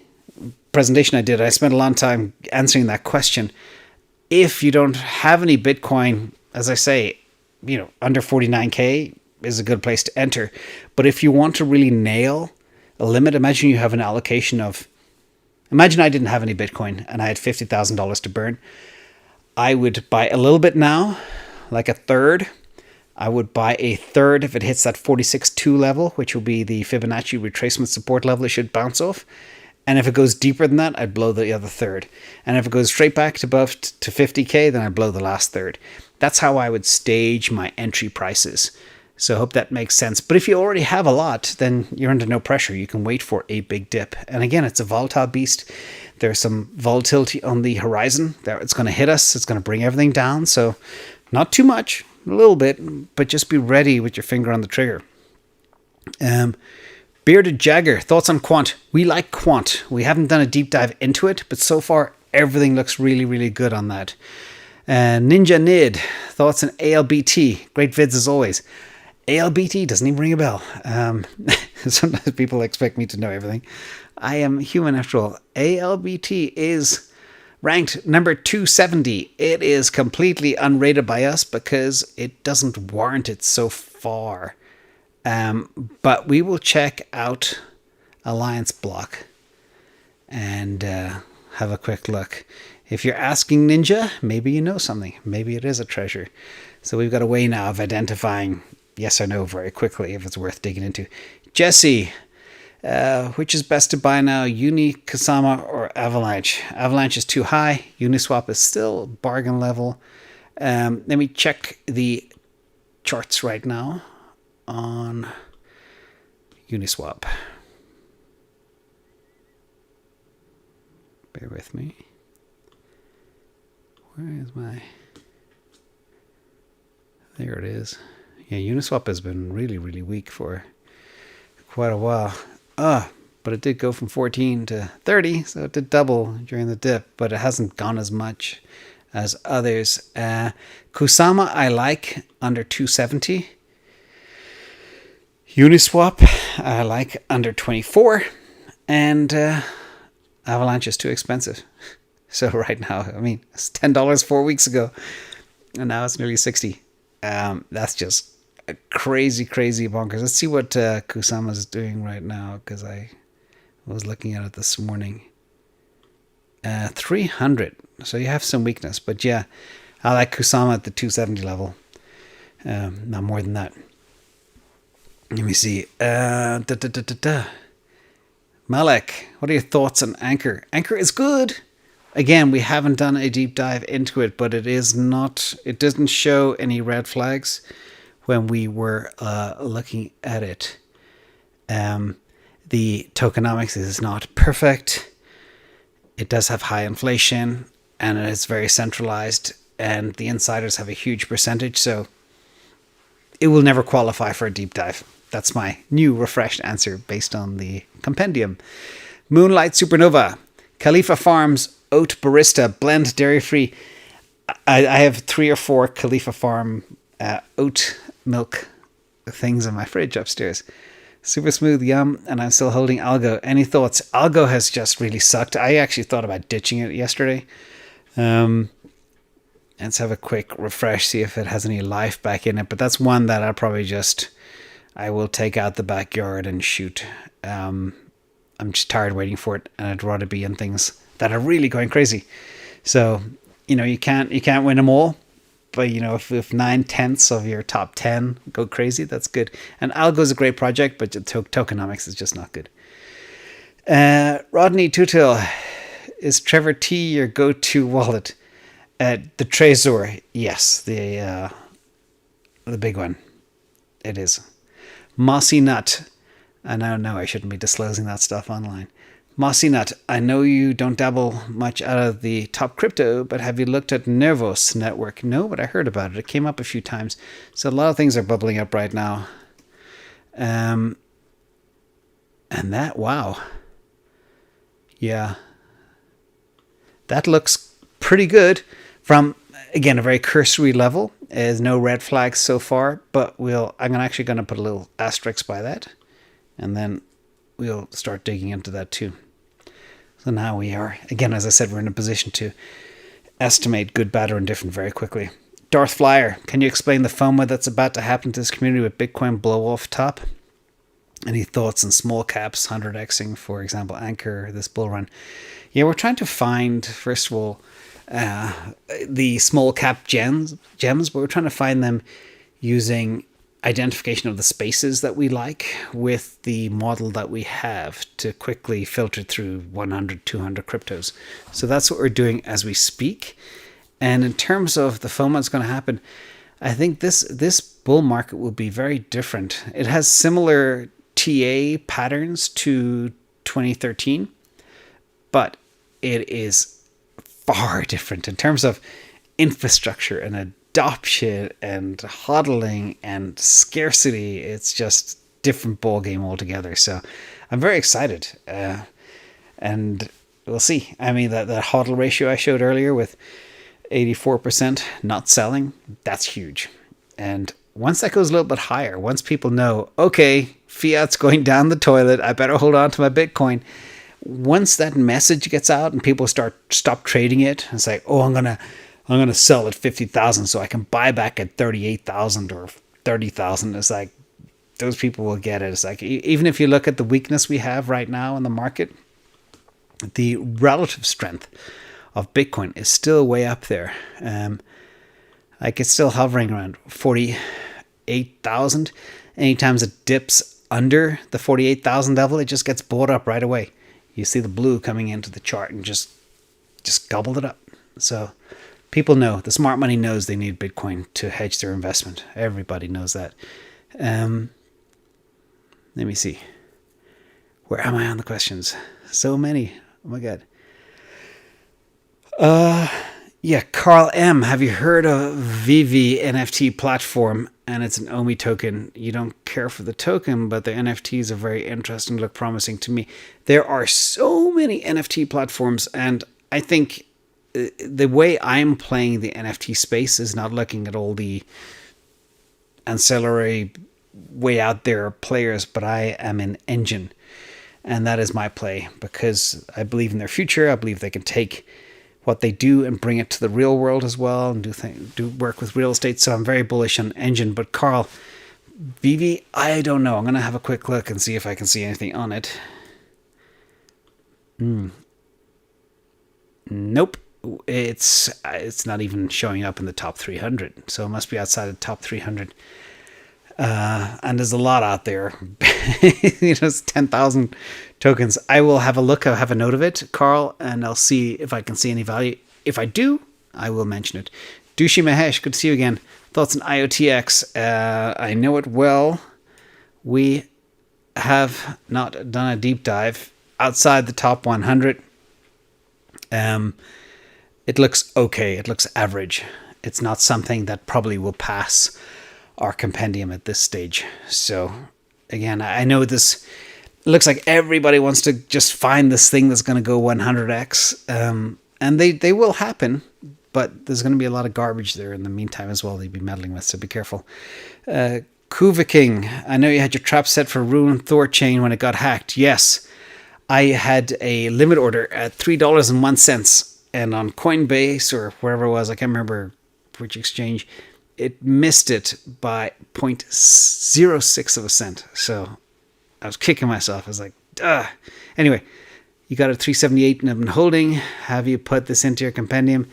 presentation I did, I spent a long time answering that question. If you don't have any Bitcoin, as I say, under 49k is a good place to enter. But if you want to really nail a limit, imagine you have an allocation of, imagine I didn't have any Bitcoin and I had $50,000 to burn. I would buy a little bit now, like a third. I would buy a third if it hits that 46.2 level, which will be the Fibonacci retracement support level it should bounce off. And if it goes deeper than that, I'd blow the other third. And if it goes straight back to above to 50k, then I'd blow the last third. That's how I would stage my entry prices. So I hope that makes sense. But if you already have a lot, then you're under no pressure. You can wait for a big dip. And again, it's a volatile beast. There's some volatility on the horizon. It's going to hit us. It's going to bring everything down. So not too much, a little bit, but just be ready with your finger on the trigger. Bearded Jagger, thoughts on Quant? We like Quant. We haven't done a deep dive into it, but so far everything looks really, really good on that. Ninja Nid, thoughts on ALBT? Great vids as always. ALBT doesn't even ring a bell. Sometimes people expect me to know everything. I am human after all. ALBT is ranked number 270. It is completely unrated by us because it doesn't warrant it so far. But we will check out Alliance Block and have a quick look. If you're asking Ninja, maybe you know something. Maybe it is a treasure. So we've got a way now of identifying yes or no very quickly if it's worth digging into. Jesse, Which is best to buy now, Uni, Kusama, or Avalanche? Avalanche is too high. Uniswap is still bargain level. Let me check the charts right now on Uniswap. Bear with me. Where is my... There it is. Yeah, Uniswap has been really, really weak for quite a while. But it did go from 14 to 30, so it did double during the dip, but it hasn't gone as much as others. Kusama I like under 270. Uniswap I like under 24. And Avalanche is too expensive. So right now, I mean, it's $10 4 weeks ago, and now it's nearly 60. That's just a crazy bonkers. Let's see what Kusama is doing right now, because I was looking at it this morning. 300. So you have some weakness, but yeah, I like Kusama at the 270 level. Not more than that. Let me see. Malek, what are your thoughts on Anchor? Anchor is good. Again, we haven't done a deep dive into it, but it doesn't show any red flags when we were looking at it. The tokenomics is not perfect. It does have high inflation, and it is very centralized, and the insiders have a huge percentage, so it will never qualify for a deep dive. That's my new refreshed answer based on the compendium. Moonlight Supernova, Khalifa Farms, Oat Barista, Blend Dairy Free. I have 3 or 4 Khalifa Farm oat milk things in my fridge upstairs. Super smooth, yum, and I'm still holding Algo. Any thoughts? Algo has just really sucked. I actually thought about ditching it yesterday. Let's have a quick refresh, see if it has any life back in it. But that's one that I will take out the backyard and shoot. I'm just tired waiting for it, and I'd rather be in things that are really going crazy. So, you can't win them all. But, if 9/10 of your top 10 go crazy, that's good. And Algo is a great project, but the tokenomics is just not good. Rodney Tutil, is Trevor T your go-to wallet? The Trezor, yes, the big one. It is. Mossy Nut. I know I shouldn't be disclosing that stuff online. Mossy Nut, I know you don't dabble much out of the top crypto, but have you looked at Nervos Network? No, but I heard about it. It came up a few times. So a lot of things are bubbling up right now. And that, wow. Yeah. That looks pretty good from, again, a very cursory level. There's no red flags so far, but I'm actually going to put a little asterisk by that. And then we'll start digging into that too. So now we are, again, as I said, we're in a position to estimate good, bad, or indifferent very quickly. Darth Flyer, can you explain the FOMO that's about to happen to this community with Bitcoin blow off top? Any thoughts on small caps, 100xing, for example, Anchor, this bull run? Yeah, we're trying to find, first of all, the small cap gems, but we're trying to find them using identification of the spaces that we like with the model that we have to quickly filter through 100, 200 cryptos. So that's what we're doing as we speak. And in terms of the FOMO that's going to happen, I think this bull market will be very different. It has similar TA patterns to 2013, but it is far different in terms of infrastructure and adoption and hodling and scarcity. It's just different ball game altogether. So I'm very excited, and we'll see. I mean, that hodl ratio I showed earlier with 84% not selling, that's huge. And once that goes a little bit higher, once people know, okay, fiat's going down the toilet, I better hold on to my Bitcoin. Once that message gets out and people stop trading it, it's like, oh, I'm gonna sell at 50,000 so I can buy back at 38,000 or 30,000. It's like those people will get it. It's like, even if you look at the weakness we have right now in the market, the relative strength of Bitcoin is still way up there. Like it's still hovering around 48,000. Anytime it dips under the 48,000 level, it just gets bought up right away. You see the blue coming into the chart and just gobbled it up. So people know, the smart money knows they need Bitcoin to hedge their investment. Everybody knows that. Let me see. Where am I on the questions? So many. Oh my God. Yeah, Carl M. Have you heard of VV NFT platform? And it's an OMI token. You don't care for the token, but the NFTs are very interesting, look promising to me. There are so many NFT platforms, and I think the way I'm playing the NFT space is not looking at all the ancillary way out there players, but I am an engine. And that is my play, because I believe in their future. I believe they can take what they do and bring it to the real world as well, and do work with real estate. So I'm very bullish on Engine. But Carl, VV, I don't know. I'm going to have a quick look and see if I can see anything on it. Nope. It's not even showing up in the top 300. So it must be outside the top 300. And there's a lot out there. It's 10,000 tokens. I will have a look. I'll have a note of it, Carl, and I'll see if I can see any value. If I do, I will mention it. Dushi Mahesh, good to see you again. Thoughts on IOTX? I know it well. We have not done a deep dive outside the top 100. It looks okay. It looks average. It's not something that probably will pass our compendium at this stage. So again, I know this looks like everybody wants to just find this thing that's going to go 100x, and they will happen, but there's going to be a lot of garbage there in the meantime as well they'd be meddling with, so be careful. Kuva King, I know you had your trap set for Ruin Thor chain when it got hacked. Yes, I had a limit order at $3.01, and on Coinbase or wherever it was, I can't remember which exchange, it missed it by 0.06 of a cent. So I was kicking myself. I was like, duh. Anyway, you got a 378 and I've been holding. Have you put this into your compendium?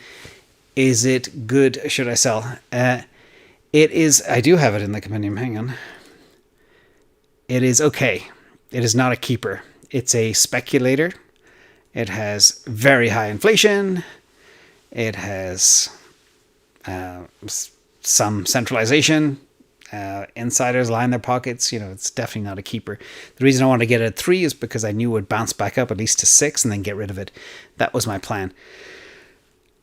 Is it good? Should I sell? It is. I do have it in the compendium. Hang on. It is okay. It is not a keeper. It's a speculator. It has very high inflation. It has some centralization, insiders line their pockets. It's definitely not a keeper. The reason I wanted to get it at 3 is because I knew it would bounce back up at least to 6 and then get rid of it. That was my plan.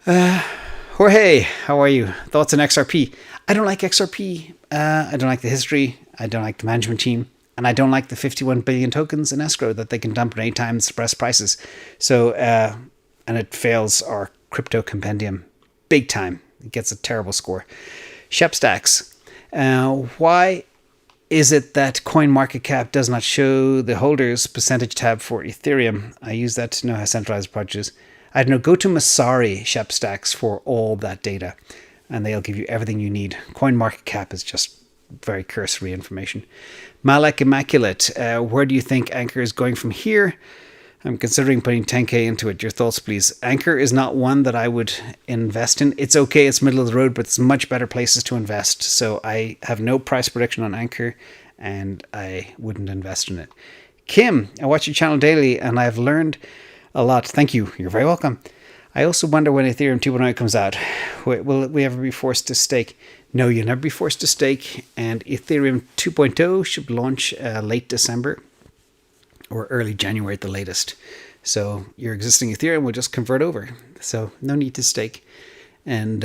Jorge, how are you? Thoughts on XRP? I don't like XRP. I don't like the history. I don't like the management team. And I don't like the 51 billion tokens in escrow that they can dump at any time and suppress prices. So, and it fails our crypto compendium big time. It gets a terrible score. Shepstacks. Why is it that CoinMarketCap does not show the holders percentage tab for Ethereum? I use that to know how centralized project is. I don't know. Go to Masari Shepstacks for all that data, and they'll give you everything you need. CoinMarketCap is just very cursory information. Malek Immaculate. Where do you think Anchor is going from here? I'm considering putting 10k into it. Your thoughts, please. Anchor is not one that I would invest in. It's okay. It's middle of the road, but it's much better places to invest. So I have no price prediction on Anchor, and I wouldn't invest in it. Kim, I watch your channel daily, and I've learned a lot. Thank you. You're very welcome. I also wonder when Ethereum 2.0 comes out. Will we ever be forced to stake? No, you'll never be forced to stake. And Ethereum 2.0 should launch late December. Or early January at the latest. So your existing Ethereum will just convert over. So no need to stake. And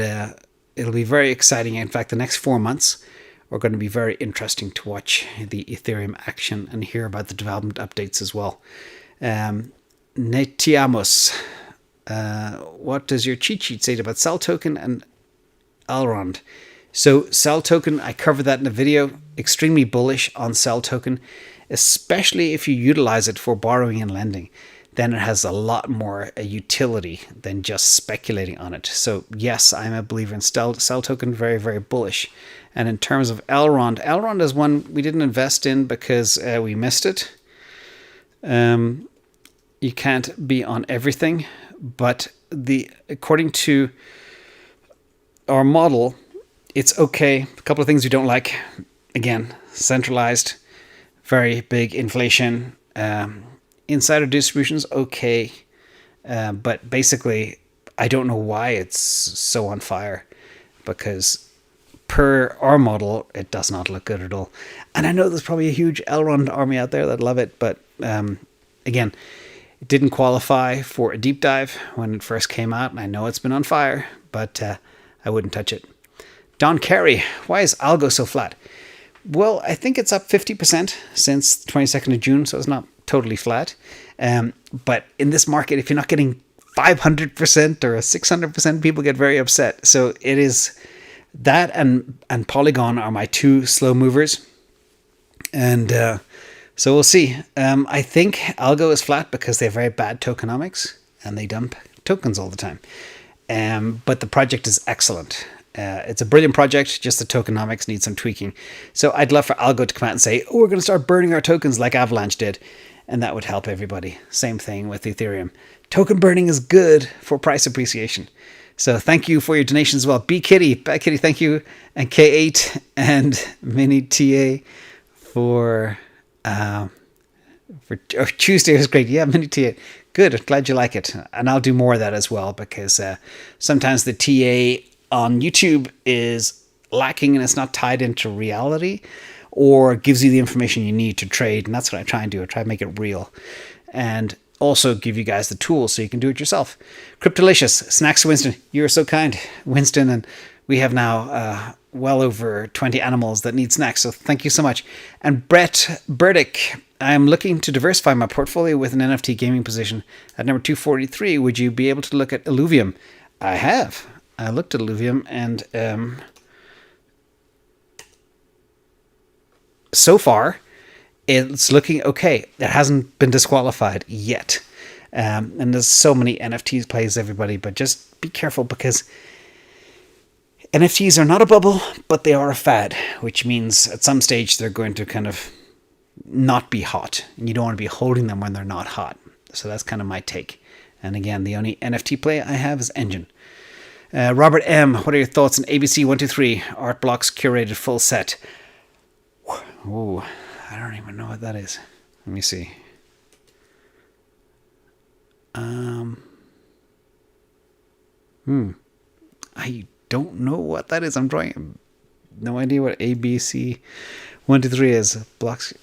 it'll be very exciting. In fact, the next 4 months are going to be very interesting to watch the Ethereum action and hear about the development updates as well. Netiamos, what does your cheat sheet say about Cell Token and Elrond? So Cell Token, I covered that in a video. Extremely bullish on Cell Token, especially if you utilize it for borrowing and lending. Then it has a lot more utility than just speculating on it. So yes, I'm a believer in Cell Token, very, very bullish. And in terms of Elrond is one we didn't invest in because we missed it. You can't be on everything, but according to our model, it's okay. A couple of things we don't like. Again, centralized, very big inflation. Insider distributions, okay. But basically, I don't know why it's so on fire, because per our model, it does not look good at all. And I know there's probably a huge Elrond army out there that love it, but again, it didn't qualify for a deep dive when it first came out, and I know it's been on fire, but I wouldn't touch it. Don Carey, why is algo so flat? Well, I think it's up 50% since the 22nd of June, so it's not totally flat. But in this market, if you're not getting 500% or 600%, people get very upset. So it is that and Polygon are my two slow movers. And so we'll see. I think algo is flat because they have very bad tokenomics and they dump tokens all the time. But the project is excellent. It's a brilliant project, just the tokenomics need some tweaking. So I'd love for algo to come out and say, oh, we're going to start burning our tokens like Avalanche did. And that would help everybody. Same thing with Ethereum. Token burning is good for price appreciation. So thank you for your donations as well. B Kitty, Bad Kitty, thank you. And K8 and Mini TA for Tuesday was great. Yeah, Mini TA. Good, glad you like it. And I'll do more of that as well, because sometimes the TA on YouTube is lacking and it's not tied into reality, or gives you the information you need to trade. And that's what I try and do. I try to make it real. And also give you guys the tools so you can do it yourself. Cryptolicious, Snacks Winston, you're so kind, Winston. And we have now well over 20 animals that need snacks. So thank you so much. And Brett Burdick, I'm looking to diversify my portfolio with an NFT gaming position. At number 243, would you be able to look at Illuvium? I have. I looked at Illuvium and so far, it's looking okay. It hasn't been disqualified yet. And there's so many NFTs plays, everybody, but just be careful, because NFTs are not a bubble, but they are a fad, which means at some stage they're going to kind of not be hot. And you don't want to be holding them when they're not hot. So that's kind of my take. And again, the only NFT play I have is Engine. Robert M., what are your thoughts on ABC 123 Art Blocks Curated Full Set? Ooh, I don't even know what that is. Let me see. I don't know what that is. I'm drawing. No idea what ABC 123 is. Blocks.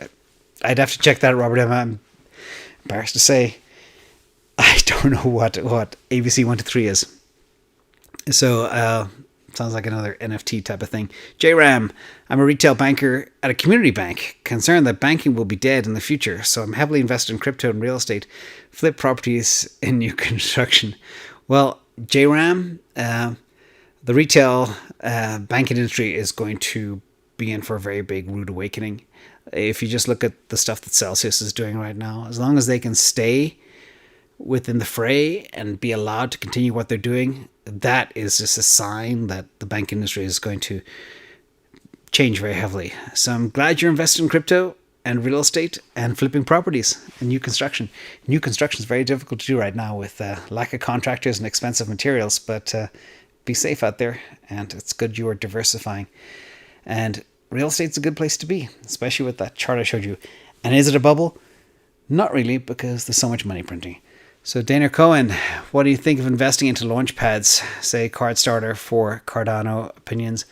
I'd have to check that, Robert M. I'm embarrassed to say I don't know what ABC 123 is. So, sounds like another NFT type of thing. JRAM, I'm a retail banker at a community bank, concerned that banking will be dead in the future. So I'm heavily invested in crypto and real estate, flip properties in new construction. Well, JRAM, the retail banking industry is going to be in for a very big rude awakening. If you just look at the stuff that Celsius is doing right now, as long as they can stay within the fray and be allowed to continue what they're doing, that is just a sign that the bank industry is going to change very heavily. So I'm glad you're invested in crypto and real estate and flipping properties and new construction. New construction is very difficult to do right now with lack of contractors and expensive materials, but be safe out there, and it's good you are diversifying. And real estate's a good place to be, especially with that chart I showed you. And is it a bubble? Not really, because there's so much money printing. So Dana Cohen, what do you think of investing into launch pads, say CardStarter for Cardano opinions?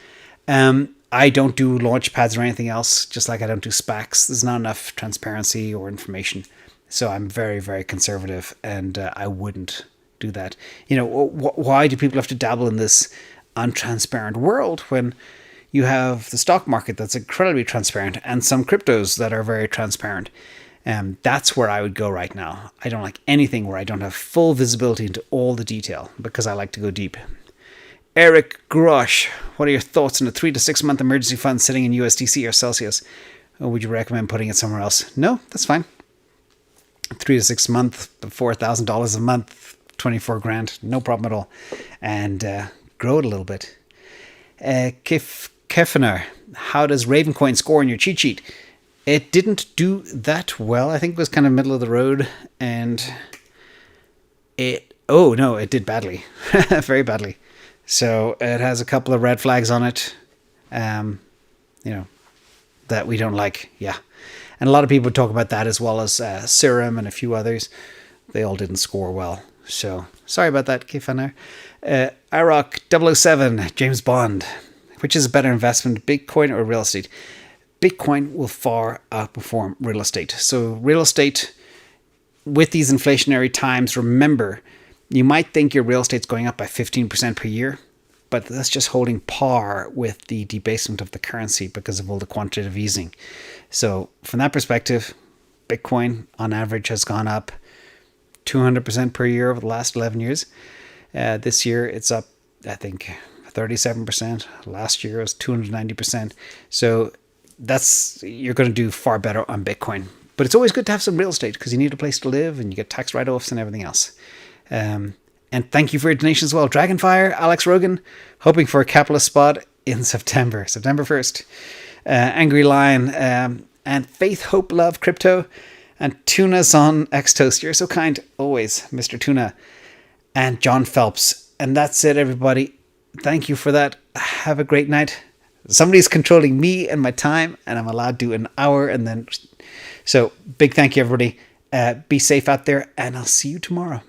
I don't do launch pads or anything else, just like I don't do SPACs. There's not enough transparency or information. So I'm very, very conservative, and I wouldn't do that. You know, why do people have to dabble in this untransparent world when you have the stock market that's incredibly transparent and some cryptos that are very transparent? That's where I would go right now. I don't like anything where I don't have full visibility into all the detail, because I like to go deep. Eric Grosh, what are your thoughts on a 3 to 6 month emergency fund sitting in USDC or Celsius? Or would you recommend putting it somewhere else? No, that's fine. 3 to 6 months, $4,000 a month, 24 grand, no problem at all. And grow it a little bit. Kefner, how does Ravencoin score in your cheat sheet? It didn't do that well. I think it was kind of middle of the road, and it did badly. Very badly. So it has a couple of red flags on it, that we don't like. Yeah. And a lot of people talk about that, as well as Serum and a few others. They all didn't score well. So sorry about that, Kifana. IROC 007, James Bond. Which is a better investment, Bitcoin or real estate? Bitcoin will far outperform real estate. So real estate, with these inflationary times, remember, you might think your real estate's going up by 15% per year, but that's just holding par with the debasement of the currency because of all the quantitative easing. So from that perspective, Bitcoin on average has gone up 200% per year over the last 11 years. This year it's up, I think, 37%. Last year it was 290%. So you're going to do far better on Bitcoin. But it's always good to have some real estate because you need a place to live and you get tax write-offs and everything else. And thank you for your donation as well. Dragonfire, Alex Rogan, hoping for a capitalist spot in September 1st. Angry Lion, and Faith, Hope, Love, Crypto, and Tuna's on X-Toast. You're so kind, always, Mr. Tuna. And John Phelps. And that's it, everybody. Thank you for that. Have a great night. Somebody's controlling me and my time, and I'm allowed to do an hour, and then... So, big thank you, everybody. Be safe out there, and I'll see you tomorrow.